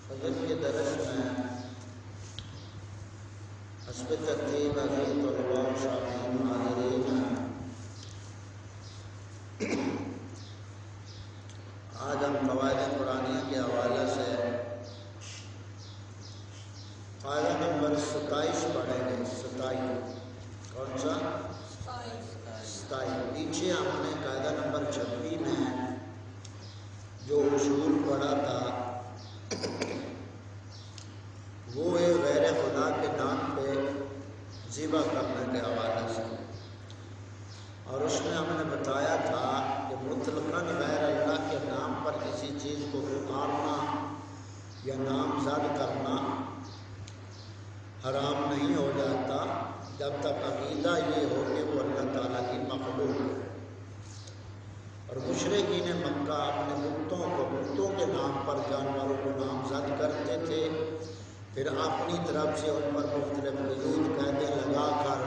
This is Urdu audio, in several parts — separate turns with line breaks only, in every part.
فجر کے درس میں حسب ترتیب ابھی طلباء و شامعین حاضرین، آج ہم قواعد قرآنیہ کے حوالے سے قاعدہ نمبر 27 پڑھیں گے۔ 27 کون سا؟ 27۔ پیچھے ہم نے قاعدہ نمبر 26 میں جو اصول پڑھا تھا وہ ہے غیر خدا کے نام پہ ذبح کرنے کے حوالے سے، اور اس میں ہم نے بتایا تھا کہ مطلقاً غیر اللہ کے نام پر کسی چیز کو پکارنا یا نامزد کرنا حرام نہیں ہو جاتا جب تک عقیدہ یہ ہو کہ وہ اللہ تعالیٰ کی مخلوق ہے۔ اور مشرکین مکہ اپنے بتوں کے نام پر جانوروں کو نامزد کرتے تھے، پھر اپنی طرف سے ان پر مختلف قیود قیدیں لگا کر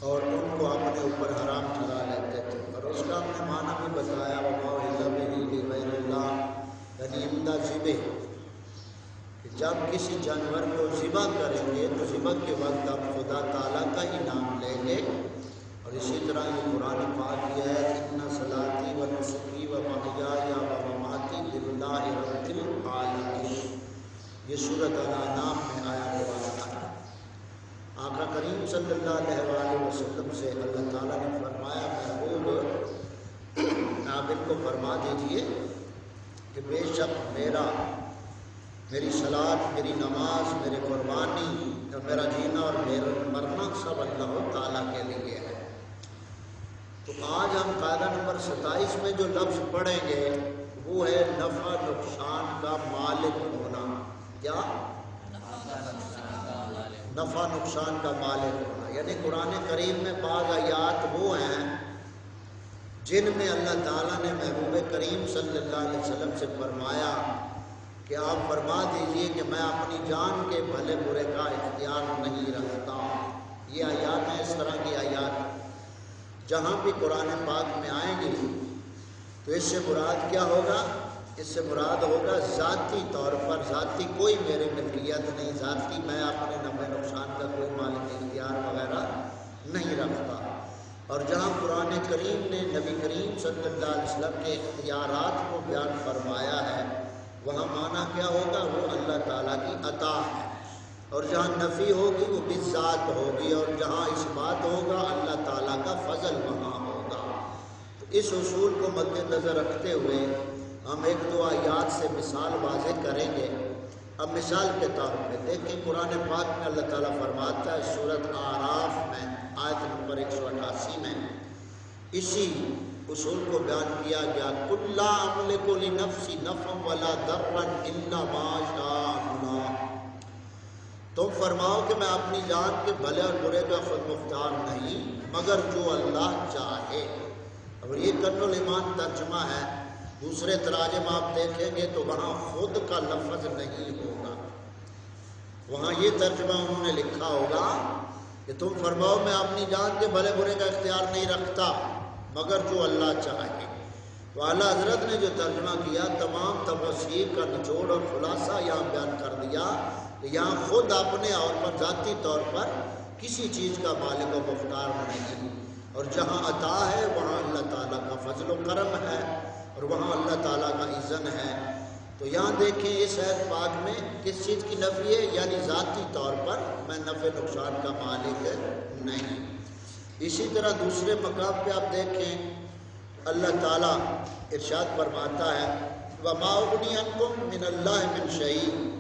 اور ان کو اپنے اوپر حرام ٹھہرا لیتے تھے۔ اور اس کا ہم نے معنی بھی بتایا، وما أُهِلَّ بِهِ لِغَيْرِ اللَّهِ، یعنی عمدہ ذبح، کہ جب کسی جانور کو ذبح کریں گے تو ذبح کے وقت آپ خدا تعالیٰ کا ہی نام لیں گے۔ اور اسی طرح یہ قرآن پاک کی ہے إِنَّ صَلَاتِي وَنُسُكِي وَمَحْيَايَ وَمَمَاتِي لِلَّهِ رَبِّ الْعَالَمِينَ، یہ سورۃ الانعام میں آیا ہوا ہے۔ آقا کریم صلی اللہ علیہ وآلہ وسلم سے اللہ تعالیٰ نے فرمایا، محبوب آپ ان کو فرما دیجئے کہ بے شک میری صلاۃ، میری نماز، میری قربانی اور میرا جینا اور میرا مرنا سب اللہ تعالیٰ کے لیے ہے۔ تو آج ہم قاعدہ نمبر 27 میں جو لفظ پڑھیں گے وہ ہے نفع نقصان کا مالک ہونا۔ کیا؟ نفع نقصان کا مالک ہونا، یعنی قرآن کریم میں بعض آیات وہ ہیں جن میں اللہ تعالیٰ نے محبوب کریم صلی اللہ علیہ وسلم سے فرمایا کہ آپ فرما دیجئے کہ میں اپنی جان کے بھلے برے کا اختیار نہیں رکھتا۔ یہ آیات ہیں، اس طرح کی آیات جہاں بھی قرآن پاک میں آئیں گی تو اس سے مراد کیا ہوگا؟ اس سے مراد ہوگا ذاتی طور پر، ذاتی کوئی میرے ملکیت نہیں، ذاتی میں اپنے نفع نقصان کا کوئی مالک اختیار وغیرہ نہیں رکھتا۔ اور جہاں قرآن کریم نے نبی کریم صلی اللہ علیہ وسلم کے اختیارات کو بیان فرمایا ہے وہاں معنی کیا ہوگا؟ وہ اللہ تعالیٰ کی عطا ہے۔ اور جہاں نفی ہوگی وہ بالذات ہوگی، اور جہاں اس بات ہوگا اللہ تعالیٰ کا فضل وہاں ہوگا۔ تو اس اصول کو مد نظر رکھتے ہوئے ہم ایک دو آیات سے مثال واضح کریں گے۔ اب مثال کے طور پہ دیکھیں، قرآن پاک میں اللہ تعالیٰ فرماتا ہے سورۃ اعراف میں آیت نمبر 188 میں اسی اصول کو بیان کیا گیا، قُل لَا أَمْلِكُ لِنَفْسِي نَفْعًا وَلَا ضَرًّا إِلَّا مَا شَاءَ اللَّهُ، تم فرماؤ کہ میں اپنی جان کے بھلے اور برے کا خود مختار نہیں مگر جو اللہ چاہے۔ اور یہ کنز الایمان ترجمہ ہے، دوسرے تراجم آپ دیکھیں گے تو وہاں خود کا لفظ نہیں ہوگا، وہاں یہ ترجمہ انہوں نے لکھا ہوگا کہ تم فرماؤ میں اپنی جان کے بھلے برے کا اختیار نہیں رکھتا مگر جو اللہ چاہے۔ تو اعلیٰ حضرت نے جو ترجمہ کیا تمام تفاسیر کا نچوڑ اور خلاصہ یہاں بیان کر دیا کہ یہاں خود اپنے اور پر ذاتی طور پر کسی چیز کا مالک و مختار نہیں، اور جہاں عطا ہے وہاں اللہ تعالیٰ کا فضل و کرم ہے اور وہاں اللہ تعالیٰ کا اذن ہے۔ تو یہاں دیکھیں اس آیت پاک میں کس چیز کی نفی ہے؟ یعنی ذاتی طور پر میں نفع نقصان کا مالک نہیں۔ اسی طرح دوسرے مقام پہ آپ دیکھیں اللہ تعالیٰ ارشاد فرماتا ہے وَمَا أُغْنِيَ عَنْكُم مِّنَ اللَّهِ مِن شَيْءٍ،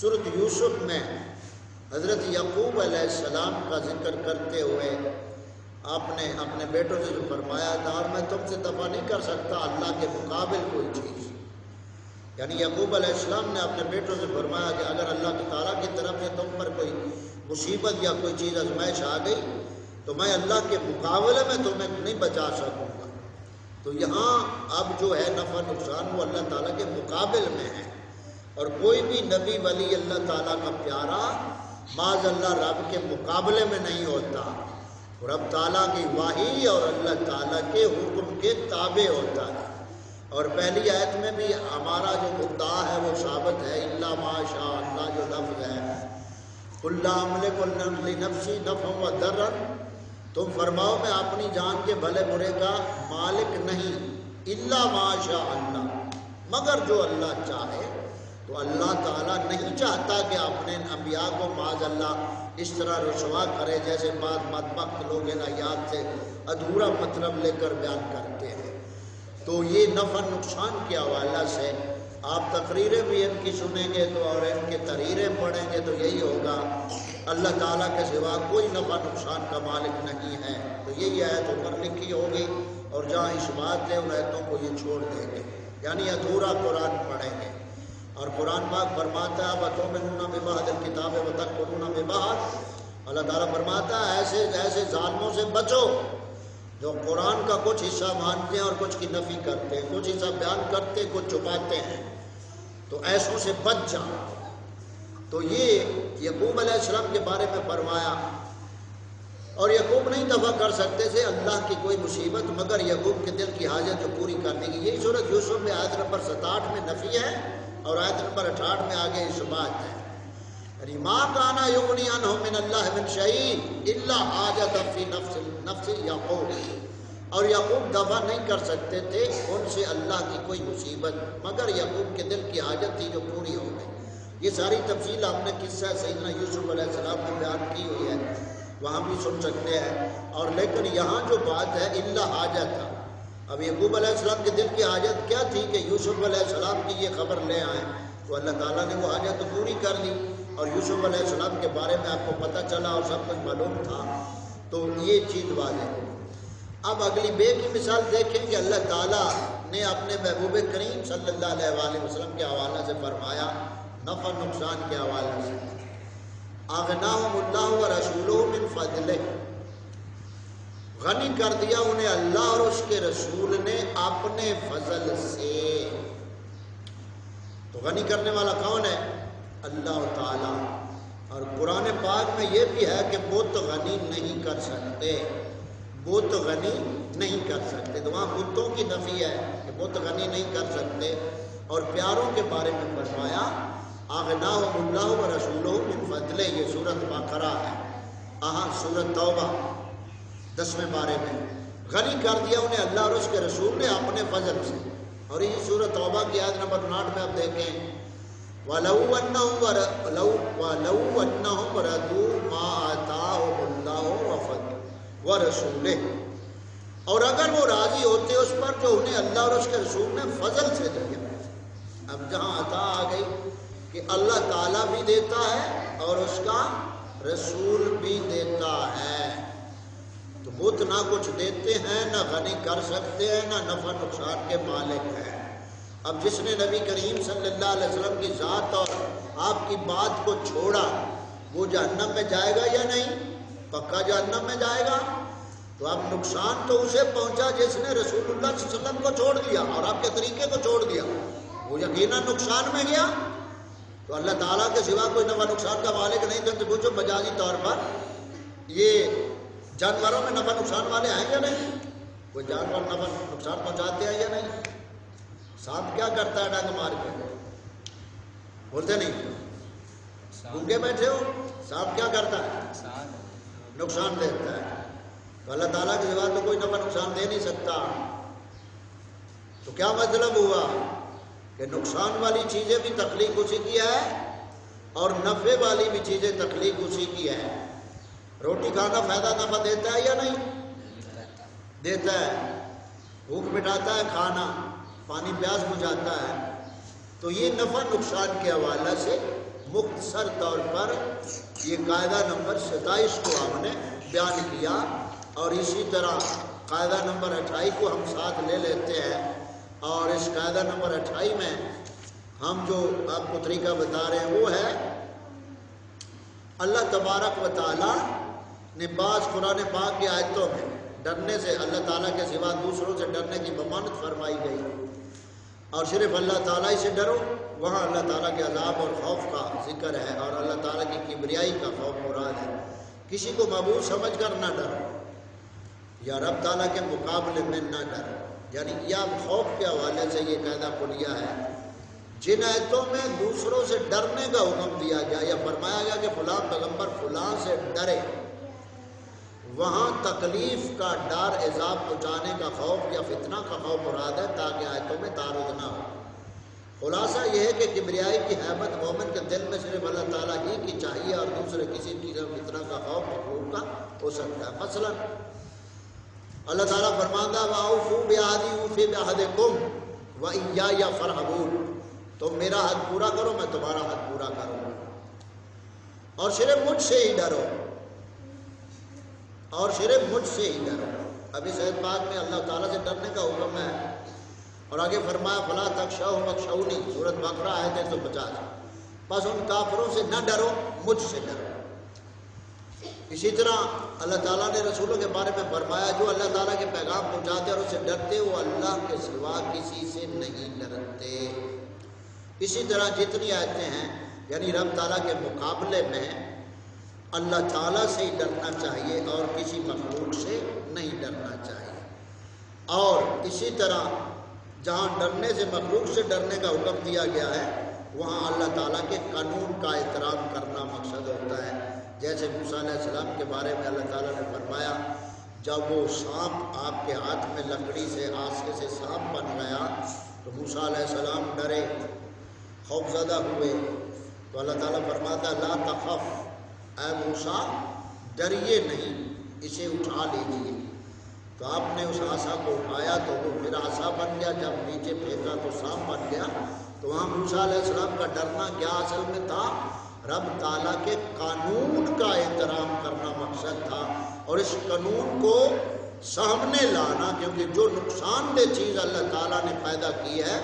سورۃ یوسف میں حضرت یعقوب علیہ السلام کا ذکر کرتے ہوئے آپ نے اپنے بیٹوں سے جو فرمایا تھا اور میں تم سے دفع نہیں کر سکتا اللہ کے مقابل کوئی چیز، یعنی یعقوب علیہ السلام نے اپنے بیٹوں سے فرمایا کہ اگر اللہ تعالیٰ کی طرف سے تم پر کوئی مصیبت یا کوئی چیز آزمائش آ گئی تو میں اللہ کے مقابلے میں تمہیں نہیں بچا سکوں گا۔ تو یہاں اب جو ہے نفع نقصان وہ اللہ تعالیٰ کے مقابل میں ہے، اور کوئی بھی نبی ولی اللہ تعالیٰ کا پیارا معاذ اللہ رب کے مقابلے میں نہیں ہوتا، رب تعالیٰ کی وحی اور اللہ تعالیٰ کے حکم کے تابع ہوتا ہے۔ اور پہلی آیت میں بھی ہمارا جو مدعا ہے وہ ثابت ہے، ما شاء اللہ جو لفظ ہے، قل لا املک لنفسی نفعا وضرا، تم فرماؤ میں اپنی جان کے بھلے برے کا مالک نہیں، الا ما شاء اللہ، مگر جو اللہ چاہے۔ تو اللہ تعالیٰ نہیں چاہتا کہ اپنے انبیاء کو معاذ اللہ اس طرح رسوا کرے جیسے بعض بدبخت لوگ ان آیات سے ادھورا مطلب لے کر بیان کرتے ہیں۔ تو یہ نفع نقصان کے حوالہ سے آپ تقریریں بھی ان کی سنیں گے تو اور ان کے تحریریں پڑھیں گے تو یہی ہوگا، اللہ تعالیٰ کے سوا کوئی نفع نقصان کا مالک نہیں ہے۔ تو یہی آیت اوپر لکھی ہوگی اور جہاں اس بات ہے ان آیتوں کو یہ چھوڑ دیں گے، یعنی ادھورا قرآن پڑھیں گے۔ اور قرآن پاک فرماتا ہے وَتُؤْمِنُونَ بِبَعْضِ الْكِتَابِ وَتَكْفُرُونَ بِبَعْضٍ، اللہ تعالیٰ فرماتا ہے ایسے ظالموں سے بچو جو قرآن کا کچھ حصہ مانتے ہیں اور کچھ کی نفی کرتے ہیں، کچھ حصہ بیان کرتے ہیں کچھ چھپاتے ہیں، تو ایسوں سے بچ جاؤ۔ تو یہ یعقوب علیہ السلام کے بارے میں فرمایا، اور یعقوب نہیں دفع کر سکتے تھے اللہ کی کوئی مصیبت مگر یعقوب کے دل کی حاجت جو پوری کرنے کی۔ یہی صورت یوسف میں آیت نمبر 67 میں نفی ہے اور آیت نمبر 68 میں آگے اثبات ہے، یعنی ما کان یغنی عنہ من اللہ من شیء الا حاجۃ فی نفس یعقوب، اور یعقوب دفع نہیں کر سکتے تھے ان سے اللہ کی کوئی مصیبت مگر یعقوب کے دل کی حاجت تھی جو پوری ہو گئی۔ یہ ساری تفصیل ہم نے قصہ سیدنا یوسف علیہ السلام میں بیان کی ہوئی ہے، وہاں بھی سن سکتے ہیں۔ اور لیکن یہاں جو بات ہے الا حاجت، اب یعقوب علیہ السلام کے دل کی حاجت کیا تھی کہ یوسف علیہ السلام کی یہ خبر لے آئیں، تو اللہ تعالیٰ نے وہ حاجت پوری کر دی، اور یوسف علیہ السلام کے بارے میں آپ کو پتہ چلا اور سب کچھ معلوم تھا، تو یہ چیز واضح ہے۔ اب اگلی بے کی مثال دیکھیں کہ اللہ تعالیٰ نے اپنے محبوب کریم صلی اللہ علیہ وآلہ وسلم کے حوالے سے فرمایا، نفع نقصان کے حوالے سے، اغناہم اللہ ورسولہ من فضلہ، غنی کر دیا انہیں اللہ اور اس کے رسول نے اپنے فضل سے۔ تو غنی کرنے والا کون ہے؟ اللہ تعالیٰ۔ اور قرآن پاک میں یہ بھی ہے کہ بت غنی نہیں کر سکتے، بت غنی نہیں کر سکتے، تو وہاں بتوں کی نفی ہے کہ بت غنی نہیں کر سکتے۔ اور پیاروں کے بارے میں فرمایا اغناہم اللہ ورسولہ من فضلہ، یہ سورۃ بقرہ ہے، سورۃ توبہ 10ویں بارے میں، غنی کر دیا انہیں اللہ اور اس کے رسول نے اپنے فضل سے۔ اور یہ سورۃ توبہ کی آیت نمبر 59 میں آپ دیکھیں، وَلَوْ أَنَّهُمْ رَضُوا مَا آتَاهُمُ اللَّهُ وَرَسُولُهُ، اور اگر وہ راضی ہوتے اس پر جو انہیں اللہ اور اس کے رسول نے فضل سے دیا۔ اب جہاں عطا آ گئی کہ اللہ تعالیٰ بھی دیتا ہے اور اس کا رسول بھی دیتا ہے، تو بت نہ کچھ دیتے ہیں، نہ غنی کر سکتے ہیں، نہ نفع نقصان کے مالک ہیں۔ اب جس نے نبی کریم صلی اللہ علیہ وسلم کی ذات اور آپ کی بات کو چھوڑا وہ جہنم میں جائے گا یا نہیں؟ پکا جہنم میں جائے گا۔ تو اب نقصان تو اسے پہنچا جس نے رسول اللہ صلی اللہ علیہ وسلم کو چھوڑ دیا اور آپ کے طریقے کو چھوڑ دیا، وہ یقیناً نقصان میں گیا۔ تو اللہ تعالیٰ کے سوا کوئی نفع نقصان کا مالک نہیں، تو پوچھو مجازی طور پر یہ جانوروں میں نفع نقصان والے ہیں یا نہیں؟ کوئی جانور نفع نقصان پہنچاتے ہیں یا نہیں؟ سانپ کیا کرتا ہے ڈنگ مار کے؟ بولتے نہیں؟ گونگے بیٹھے ہو، سانپ کیا کرتا ہے؟ نقصان دیتا ہے۔ تو اللہ تعالیٰ کے سوا تو کوئی نفع نقصان دے نہیں سکتا۔ تو کیا مطلب ہوا کہ نقصان والی چیزیں بھی تخلیق اسی کی ہے اور نفع والی بھی چیزیں تخلیق اسی کی ہے۔ روٹی کھانا فائدہ نفع دیتا ہے یا نہیں؟ دیتا ہے۔ بھوک مٹاتا ہے کھانا، پانی پیاس بجھاتا ہے۔ تو یہ نفع نقصان کے حوالے سے مختصر طور پر یہ قاعدہ نمبر 27 کو ہم نے بیان کیا، اور اسی طرح قاعدہ نمبر 28 کو ہم ساتھ لے لیتے ہیں۔ اور اس قاعدہ نمبر 28 میں ہم جو آپ کو طریقہ بتا رہے ہیں وہ ہے، اللہ تبارک و تعالیٰ نے بعض قرآن پاک کی آیتوں میں ڈرنے سے، اللہ تعالیٰ کے سوا دوسروں سے ڈرنے کی ممانعت فرمائی گئی، اور صرف اللہ تعالیٰ ہی سے ڈرو، وہاں اللہ تعالیٰ کے عذاب اور خوف کا ذکر ہے، اور اللہ تعالیٰ کی کبریائی کا خوف مراد ہے۔ کسی کو معبود سمجھ کر نہ ڈرو، یا رب تعالیٰ کے مقابلے میں نہ ڈرو، یعنی یا خوف کے حوالے سے یہ قاعدہ کلیہ ہے۔ جن آیتوں میں دوسروں سے ڈرنے کا حکم دیا گیا یا فرمایا گیا کہ فلاں پیغمبر فلاں سے ڈرے، وہاں تکلیف کا ڈر، عذاب پہنچانے کا خوف یا فتنہ کا خوف مراد ہے، تاکہ آیتوں میں تعارض نہ ہو۔ خلاصہ یہ ہے کہ کبریائی کی ہیبت مومن کے دل میں صرف اللہ تعالیٰ ہی کی چاہیے، اور دوسرے کسی کی فتنہ کا خوف مخلوق کا ہو سکتا ہے۔ مثلا اللہ تعالیٰ فرماتا ہے وَأَوْفُوا بِعَهْدِي أُوفِ بِعَهْدِكُمْ وَإِيَّايَ فَارْهَبُونِ، تم میرا حد پورا کرو میں تمہارا حد پورا کروں، اور صرف مجھ سے ہی ڈرو، اور صرف مجھ سے ہی ڈرو۔ ابھی صحیح پاک میں اللہ تعالیٰ سے ڈرنے کا حکم ہے، اور آگے فرمایا فلا تخشوهم واخشونی، سورۃ بقرہ آیت 150۔ بس ان کافروں سے نہ ڈرو، مجھ سے ڈرو۔ اسی طرح اللہ تعالیٰ نے رسولوں کے بارے میں فرمایا جو اللہ تعالیٰ کے پیغام پہنچاتے اور اس سے ڈرتے وہ اللہ کے سوا کسی سے نہیں ڈرتے۔ اسی طرح جتنی آیتیں ہیں یعنی رب تعالیٰ کے مقابلے میں اللہ تعالیٰ سے ہی ڈرنا چاہیے اور کسی مخلوق سے نہیں ڈرنا چاہیے۔ اور اسی طرح جہاں ڈرنے سے مخلوق سے ڈرنے کا حکم دیا گیا ہے وہاں اللہ تعالیٰ کے قانون کا احترام کرنا مقصد ہوتا ہے۔ جیسے موسیٰ علیہ السلام کے بارے میں اللہ تعالیٰ نے فرمایا جب وہ سانپ آپ کے ہاتھ میں لکڑی سے آسے سے سانپ بن گیا تو موسیٰ علیہ السلام ڈرے، خوف زدہ ہوئے، تو اللہ تعالیٰ فرماتا لا تخف، اے موسیٰ ڈریے نہیں، اسے اٹھا لیجیے۔ تو آپ نے اس عصا کو اٹھایا تو وہ پھر عصا بن گیا، جب نیچے پھینکا تو سانپ بن گیا۔ تو وہاں موسیٰ علیہ السلام کا ڈرنا کیا اصل میں تھا؟ رب تعالیٰ کے قانون کا احترام کرنا مقصد تھا، اور اس قانون کو سامنے لانا، کیونکہ جو نقصان دہ چیز اللہ تعالیٰ نے پیدا کی ہے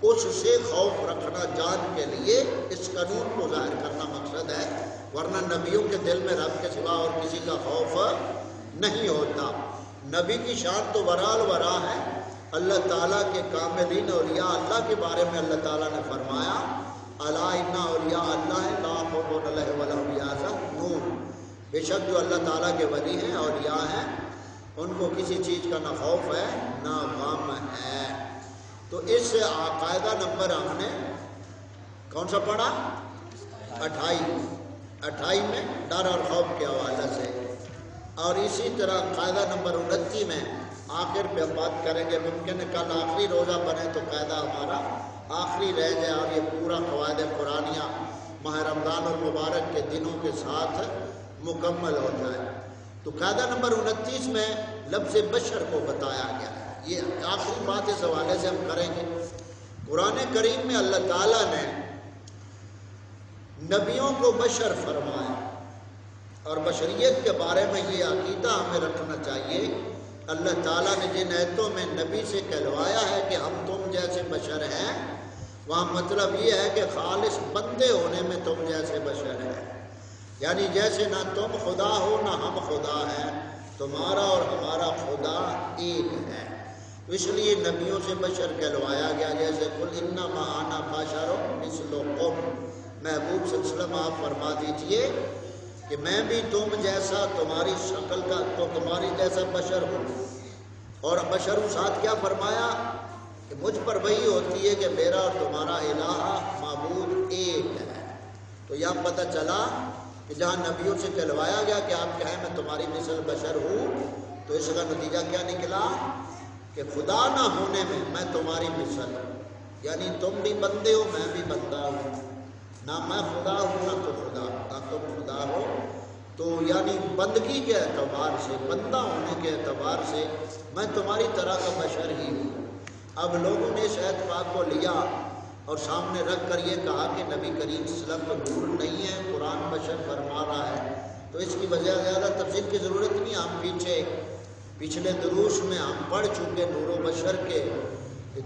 اس سے خوف رکھنا جان کے لیے اس قانون کو ظاہر کرنا مقصد ہے، ورنہ نبیوں کے دل میں رب کے سوا اور کسی کا خوف نہیں ہوتا۔ نبی کی شان تو ورال ورا ہے، اللہ تعالیٰ کے کاملین اولیاء اللہ کے بارے میں اللہ تعالیٰ نے فرمایا الا ان اولیاء اللہ لا خوف علیہم ولا هم یحزنون، بے شک جو اللہ تعالیٰ کے ولی ہیں اولیاء ہیں ان کو کسی چیز کا نہ خوف ہے نہ غم ہے۔ تو اس قاعدہ نمبر ہم نے کون سا پڑھا؟ 28 میں ڈر اور خوف کے حوالے سے، اور اسی طرح قاعدہ نمبر 29 میں آخر پہ بات کریں گے۔ ممکن ہے کل آخری روزہ بنے تو قاعدہ ہمارا آخری رہ جائے اور یہ پورا قواعد قرآنیہ ماہ رمضان المبارک کے دنوں کے ساتھ مکمل ہو جائے۔ تو قاعدہ نمبر 29 میں لفظ بشر کو بتایا گیا ہے، یہ آخری بات اس حوالے سے ہم کریں گے۔ قرآن کریم میں اللہ تعالیٰ نے نبیوں کو بشر فرمایا، اور بشریت کے بارے میں یہ عقیدہ ہمیں رکھنا چاہیے اللہ تعالیٰ نے جن آیتوں میں نبی سے کہلوایا ہے کہ ہم تم جیسے بشر ہیں، وہاں مطلب یہ ہے کہ خالص بندے ہونے میں تم جیسے بشر ہیں، یعنی جیسے نہ تم خدا ہو نہ ہم خدا ہیں، تمہارا اور ہمارا خدا ایک ہے۔ اس لیے نبیوں سے بشر کہلوایا گیا، جیسے قل انما انا بشر مثلکم، محبوب صلی اللہ علیہ وسلم آپ فرما دیجئے کہ میں بھی تم جیسا تمہاری شکل کا تو تمہاری جیسا بشر ہوں۔ اور بشر ساتھ کیا فرمایا کہ مجھ پر وہی ہوتی ہے کہ میرا اور تمہارا الہ معبود ایک ہے۔ تو یہاں پتہ چلا کہ جہاں نبیوں سے کہلوایا گیا کہ آپ کہیں میں تمہاری مثل بشر ہوں، تو اس کا نتیجہ کیا نکلا کہ خدا نہ ہونے میں تمہاری مثل ہوں، یعنی تم بھی بندے ہو میں بھی بندہ ہوں، نہ میں خدا ہوں نہ تو خدا، نہ تم خدا ہو۔ تو یعنی بندگی کے اعتبار سے، بندہ ہونے کے اعتبار سے میں تمہاری طرح کا بشر ہی ہوں۔ اب لوگوں نے اس آیت پاک کو لیا اور سامنے رکھ کر یہ کہا کہ نبی کریم صلی اللہ علیہ وسلم تو نور نہیں ہے، قرآن بشر فرما رہا ہے، تو اس کی وجہ زیادہ تفصیل کی ضرورت نہیں۔ ہم پچھلے دروس میں ہم پڑھ چکے نور و بشر کے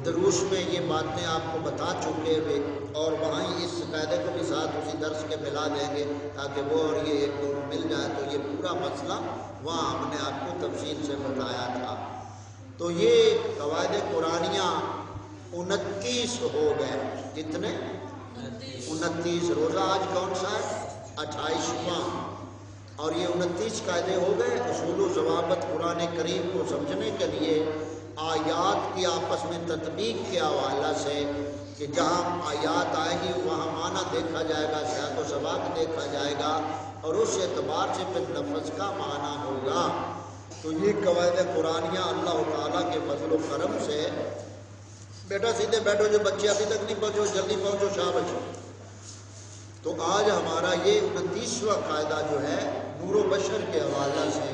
دروس میں یہ باتیں آپ کو بتا چکے ہوئے، اور وہاں اس قاعدے کو بھی ساتھ اسی درس کے ملا دیں گے تاکہ وہ اور یہ ایک دونوں مل جائے، تو یہ پورا مسئلہ وہاں ہم نے آپ کو تفصیل سے بتایا تھا۔ تو یہ قواعد قرآنیہ 29 ہو گئے، کتنے؟ 29۔ روزہ آج کون سا ہے؟ 28واں، اور یہ 29 قاعدے ہو گئے۔ اصول و ضوابط قرآن کریم کو سمجھنے کے لیے آیات کی آپس میں تطبیق کے حوالے سے کہ جہاں آیات آئیں گی وہاں معنی دیکھا جائے گا، صحت و سباق دیکھا جائے گا، اور اس اعتبار سے پھر لفظ کا معنی ہوگا۔ تو یہ قواعد قرآنیہ اللہ تعالیٰ کے فضل و کرم سے، بیٹا سیدھے بیٹھو، جو بچے ابھی تک نہیں پہنچو جلدی پہنچو، شاباش۔ تو آج ہمارا یہ 29واں قاعدہ جو ہے نور و بشر کے حوالہ سے،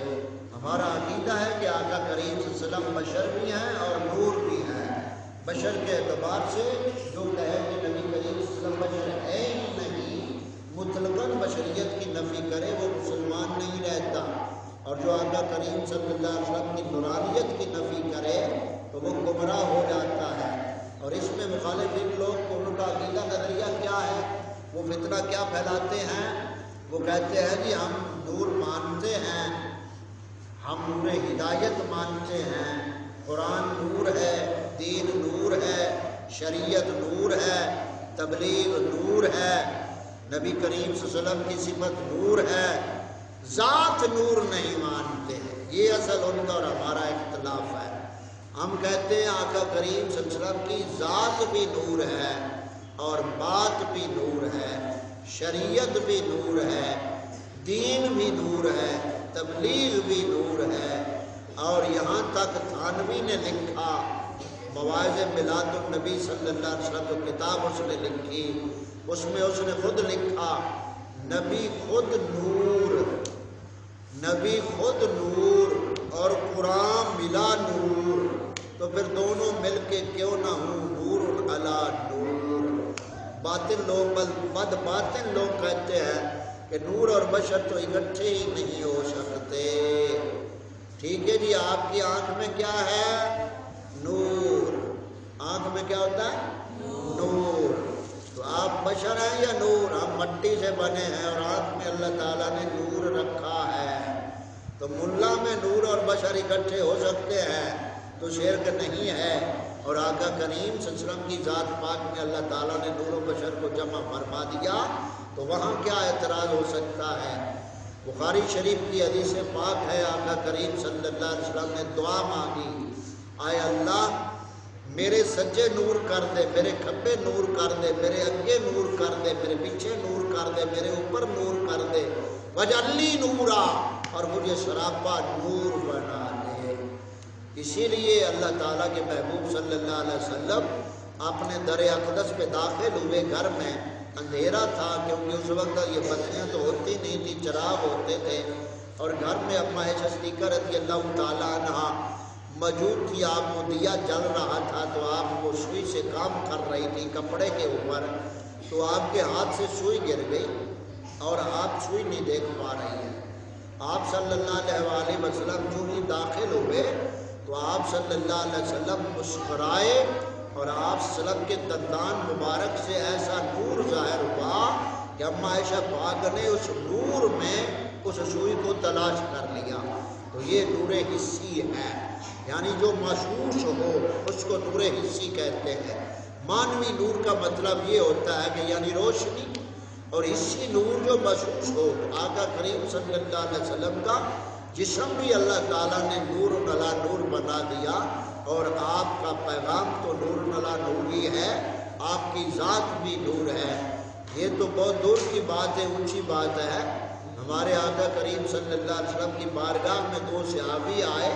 ہمارا عقیدہ ہے کہ آقا کریم صلی اللہ علیہ وسلم بشر بھی ہیں اور نور بھی ہیں۔ بشر کے اعتبار سے جو کہے کہ نبی کریم صلی اللہ علیہ وسلم بشر ہے ہی نہیں، مطلقاً بشریت کی نفی کرے وہ مسلمان نہیں رہتا، اور جو آقا کریم صلی اللہ علیہ وسلم کی نورانیت کی نفی کرے تو وہ گمراہ ہو جاتا ہے۔ اور اس میں مخالفین لوگ کو ان کا عقیدہ نظریہ کیا ہے، وہ فتنہ کیا پھیلاتے ہیں، وہ کہتے ہیں جی ہم نور مانتے ہیں، ہم نور ہدایت مانتے ہیں، قرآن نور ہے، دین نور ہے، شریعت نور ہے، تبلیغ نور ہے، نبی کریم صلی اللہ علیہ وسلم کی صفت نور ہے، ذات نور نہیں مانتے ہیں۔ یہ اصل ان کا اور ہمارا اختلاف ہے۔ ہم کہتے ہیں آقا کریم صلی اللہ علیہ وسلم کی ذات بھی نور ہے اور بات بھی نور ہے، شریعت بھی نور ہے، دین بھی نور ہے، تبلیغ بھی نور ہے، اور یہاں تک تھانوی نے لکھا مواعظ میلاد النبی صلی اللہ علیہ وسلم جو کتاب اس نے لکھی، اس میں اس نے خود لکھا نبی خود نور، نبی خود نور اور قرآن ملا نور، تو پھر دونوں مل کے کیوں نہ ہوں نور علی نور۔ باطن لوگ بد باطن لوگ کہتے ہیں کہ نور اور بشر تو اکٹھے ہی نہیں ہو سکتے۔ ٹھیک ہے جی، آپ کی آنکھ میں کیا ہے؟ نور۔ آنکھ میں کیا ہوتا ہے؟ نور۔ تو آپ بشر ہیں یا نور؟ ہم مٹی سے بنے ہیں اور آنکھ میں اللہ تعالیٰ نے نور رکھا ہے۔ تو ملا میں نور اور بشر اکٹھے ہو سکتے ہیں تو شرک نہیں ہے، اور آقا کریم صلی اللہ علیہ وسلم کی ذات پاک میں اللہ تعالیٰ نے نور و بشر کو جمع فرما دیا، تو وہاں کیا اعتراض ہو سکتا ہے؟ بخاری شریف کی حدیث پاک ہے، آقا کریم صلی اللہ علیہ وسلم نے دعا مانگی، آئے اللہ میرے سجے نور کر دے، میرے کھبے نور کر دے، میرے اگے نور کر دے، میرے پیچھے نور کر دے، میرے اوپر نور کر دے، وجعلنی نورا، اور مجھے سراپا نور بنا دے۔ اسی لیے اللہ تعالیٰ کے محبوب صلی اللہ علیہ وسلم اپنے در اقدس پہ داخل ہوئے، گھر میں اندھیرا تھا کیونکہ اس وقت یہ بتیاں تو ہوتی نہیں تھی، چراغ ہوتے تھے، اور گھر میں اما عائشہ صدیقہ رضی اللہ تعالیٰ عنہا موجود تھی، آپ کو دیا جل رہا تھا تو آپ وہ سوئی سے کام کر رہی تھی کپڑے کے اوپر، تو آپ کے ہاتھ سے سوئی گر گئی اور آپ سوئی نہیں دیکھ پا رہی ہیں۔ آپ صلی اللہ علیہ وسلم جو ہی داخل ہوئے تو آپ صلی اللہ علیہ وسلم مسکرائے، اور آپ سلم کے دندان مبارک سے ایسا نور ظاہر ہوا کہ اما عائشہ پاک نے اس نور میں اس سوئی کو تلاش کر لیا۔ تو یہ نور حسی ہے، یعنی جو محسوس ہو اس کو نور حسی کہتے ہیں۔ مانوی نور کا مطلب یہ ہوتا ہے کہ یعنی روشنی، اور حسی نور جو محسوس ہو۔ آقا کریم صلی اللہ علیہ وسلم کا جسم بھی اللہ تعالیٰ نے نور علی نور بنا دیا، اور آپ کا پیغام تو نور علی نور ہی ہے، آپ کی ذات بھی نور ہے۔ یہ تو بہت دور کی بات ہے، اونچی بات ہے۔ ہمارے آقا کریم صلی اللہ علیہ وسلم کی بارگاہ میں دو صحابی آئے،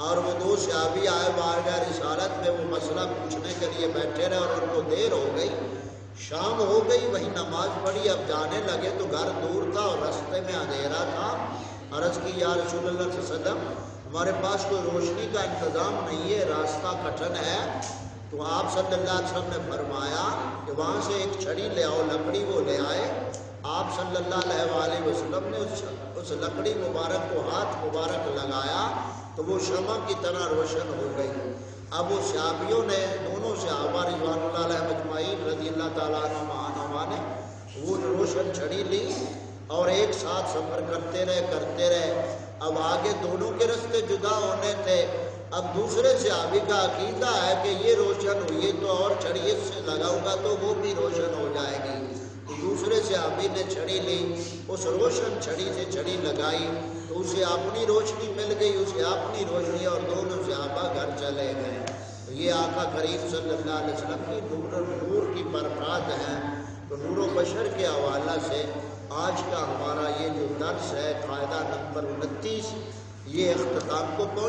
اور وہ دو صحابی آئے بارگاہ رسالت میں، وہ مسئلہ پوچھنے کے لیے بیٹھے رہے، اور ان کو دیر ہو گئی، شام ہو گئی، وہی نماز پڑھی، اب جانے لگے تو گھر دور تھا اور راستے میں اندھیرا تھا۔ عرض کی یا رسول اللہ صلی اللہ علیہ وسلم ہمارے پاس کوئی روشنی کا انتظام نہیں ہے، راستہ کٹھن ہے۔ تو آپ صلی اللہ علیہ وسلم نے فرمایا کہ وہاں سے ایک چھڑی لے آؤ، لکڑی وہ لے آئے۔ آپ صلی اللہ علیہ وسلم نے اس لکڑی مبارک کو ہاتھ مبارک لگایا تو وہ شمع کی طرح روشن ہو گئی۔ اب وہ صحابیوں نے، دونوں صحابہ رضوان اللہ علیہ مجمعین رضی اللہ تعالیٰ عنہما نے وہ روشن چھڑی لی اور ایک ساتھ سفر کرتے رہے۔ اب آگے دونوں کے راستے جدا ہونے تھے۔ اب دوسرے صحابی کا عقیدہ ہے کہ یہ روشن ہوئی تو اور چھڑی اس سے لگاؤں گا تو وہ بھی روشن ہو جائے گی۔ تو دوسرے صحابی نے چھڑی لی، اس روشن چھڑی سے چھڑی لگائی تو اسے اپنی روشنی مل گئی، اسے اپنی روشنی، اور دونوں صحابہ گھر چلے گئے۔ تو یہ آقا کریم صلی اللہ علیہ وسلم کی نور کی برکات ہیں۔ تو نور و بشر کے حوالہ سے آج کا ہمارا یہ جو درس ہے قاعدہ نمبر 29 یہ اختتام کو پہنچ